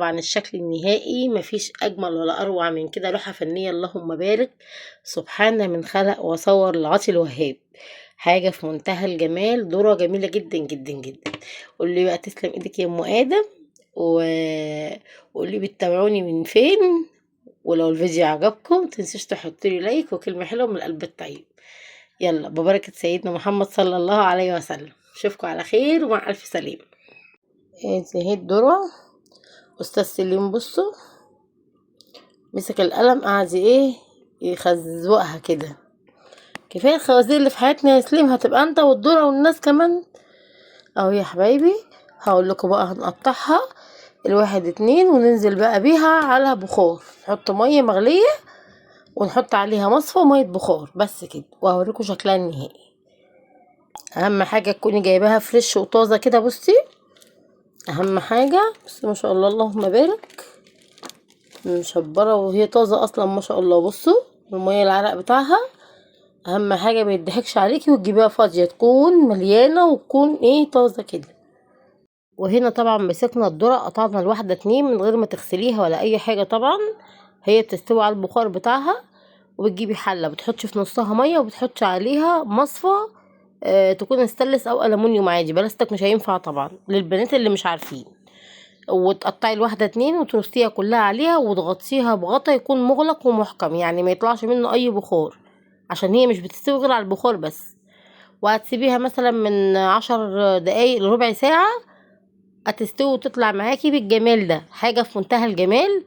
طبعا الشكل النهائي مفيش اجمل ولا اروع من كده، لوحة فنية اللهم بارك. سبحان من خلق وصور العاطي الوهاب. حاجة في منتهى الجمال، ذرة جميلة جدا جدا جدا. قولي بقى تسلم ايدك يا ام ادم. وقولي بتتابعوني من فين. ولو الفيديو عجبكم متنسوش تحطولي لايك وكلمة حلوة من القلب الطيب. يلا ببركة سيدنا محمد صلى الله عليه وسلم، اشوفكم على خير ومع الف سلامة. هي الذرة. استاذ سليم بصوا مسك القلم قعد يخزوقها كده. كفايه الخوازيق اللي في حياتنا يا سليم، هتبقى انت والذرة والناس كمان. اهو يا حبايبي هقول لكم بقى هنقطعها الواحد اتنين وننزل بقى بيها على بخار. نحط ميه مغليه ونحط عليها مصفى وميه بخار بس كده، وهوريكم شكلها النهائي. اهم حاجه تكوني جايباها فريش وطازه كده. بصي اهم حاجه، بصي ما شاء الله اللهم بارك، مشبره وهي طازه اصلا ما شاء الله. بصوا الميه العرق بتاعها. اهم حاجه ما يضحكش عليكي وتجيبيها فاضيه، تكون مليانه وتكون طازه كده. وهنا طبعا مسكنا الذره قطعنا الواحده اتنين من غير ما تغسليها ولا اي حاجه. طبعا هي بتستوي على البخار بتاعها، وبتجيبي حله بتحطي في نصها ميه وبتحطي عليها مصفى تكون استانلس او الومنيوم عادي، بلاستيك مش هينفع طبعا للبنات اللي مش عارفين. وتقطعي الواحده اتنين وترصيها كلها عليها وتغطيها بغطا يكون مغلق ومحكم، يعني ما يطلعش منه اي بخار، عشان هي مش بتستوي غير على البخار بس. وهتسيبيها مثلا من 10 دقايق لربع ساعه، هتستوي وتطلع معاكي بالجمال ده. حاجه في منتهى الجمال.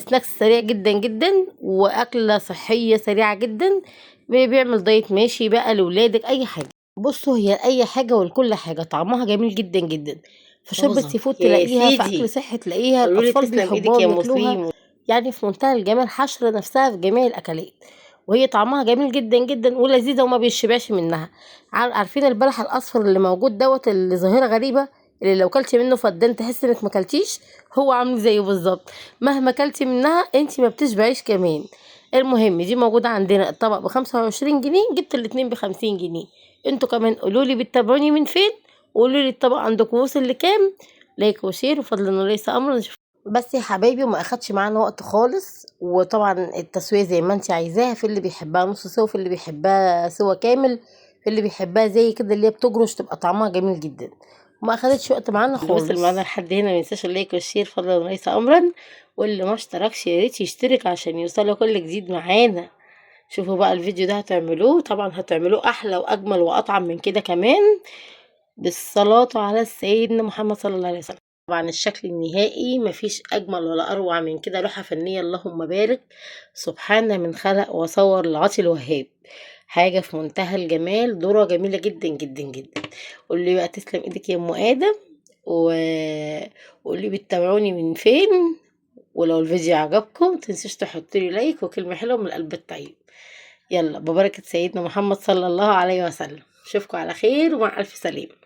سناكس سريع جدا جدا، واكله صحيه سريعه جدا. بيعمل دايت ماشي بقى لولادك اي حاجه. بصوا هي اي حاجه ولكل حاجه، طعمها جميل جدا جدا. في شوربه سي فود تلاقيها، في اكل صحي تلاقيها، الاطفال بيحبوها وبياكلوها. يعني في منتهى الجمال، حشر نفسها في جميع الاكلات. وهي طعمها جميل جدا جدا ولذيذه وما بيشبعش منها. عارفين البلح الاصفر اللي موجود دوت، اللي ظاهره غريبه، اللي لو كلتي منه فدان تحس انك ما كلتيش، هو عامل زيه بالظبط. مهما كلتي منها انت ما بتشبعيش كمان. المهم دي موجوده عندنا، الطبق ب25 جنيه، جبت الاتنين ب50 جنيه. انتوا كمان قولولي بتتابعوني من فين، وقولولي الطبق عندكم وصل لكام. لايك وشير وفضل انه ليس امر. بس يا حبايبي ما اخدش معانا وقت خالص. وطبعا التسويه زي ما انت عايزاها، في اللي بيحبها نص سوا، في اللي بيحبها سوا كامل، في اللي بيحبها زي كده اللي هي بتجرش تبقى طعمها جميل جدا. وما اخدتش وقت معانا خالص. وصل معانا لحد هنا، ما ينساش اللايك والشير فضلا وليس امرا. واللي ما اشتركش يا ريت يشترك عشان يوصله كل جديد معانا. شوفوا بقى الفيديو ده هتعملوه، طبعا هتعملوه احلى واجمل واطعم من كده كمان، بالصلاة على سيدنا محمد صلى الله عليه وسلم. طبعا الشكل النهائي مفيش اجمل ولا اروع من كده، لوحة فنية اللهم بارك. سبحان من خلق وصور العاطي الوهاب. حاجة في منتهى الجمال، ذرة جميلة جدا جدا جدا. قولي بقى تسلم ايدك يا ام ادم. وقولي بتتابعوني من فين. ولو الفيديو عجبكم متنسوش تحطولي لايك وكلمة حلوة من القلب الطيب. يلا ببركة سيدنا محمد صلى الله عليه وسلم، اشوفكم على خير ومع الف سلامة.